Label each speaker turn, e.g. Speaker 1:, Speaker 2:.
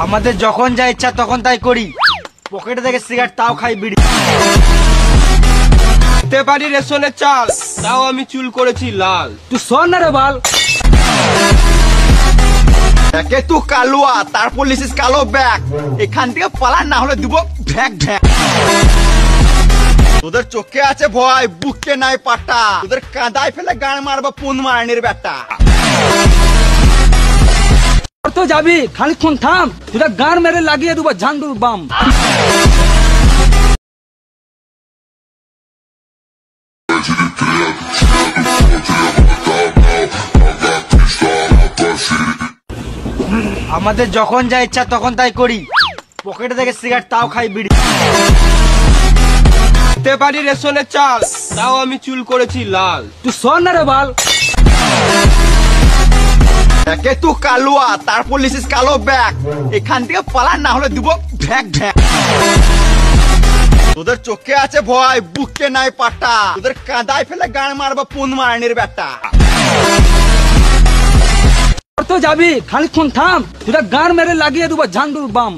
Speaker 1: আমাদের যখন যা ইচ্ছা তখন তাই করি, পকেটে থেকে সিগারেট তাও খাই বিড়ি।
Speaker 2: খেতে পারি রেশনের চাল, তাও আমি চুল করেছি লাল।
Speaker 1: তুই শোন না রে বাল।
Speaker 3: একে তুই কালুয়া, তারপর লিসিস কালো ব্যাগ। এখান থেকে পালা, না হলে দিব ঢ্যাক ঢ্যাক। তোদের চোখে আছে ভয়, বুকে নাই পাটা। তোদের কাঁদায় ফেলে গান মারবা পুন মারানির বেটা।
Speaker 1: তো যাবি খানিক্ষণ থাম, তুই গান মেরে লাগিয়ে দেবো ঝান্ডুর বাম। আমাদের যখন যা ইচ্ছা তখন তাই করি, পকেটে থেকে সিগারেট তাও খাই বিড়ি।
Speaker 2: খেতে পারি রেশনের চাল, তাও আমি চুল করেছি লাল।
Speaker 1: তুই শোন না রে বাল।
Speaker 3: একে তুই কালুয়া, তারপর লিসিস কালো ব্যাগ। এখান থেকে পালা, না হলে দিব ঢ্যাক ঢ্যাক। তোদের চোখে আছে ভয়, বুকে নাই পাটা। তোদের কাঁদায় ফেলে গান মারবা পুন মারানির বেটা।
Speaker 1: তো যাবি খানিক্ষণ থাম, তুই গান মেরে লাগিয়ে দেবো ঝান্ডুর বাম।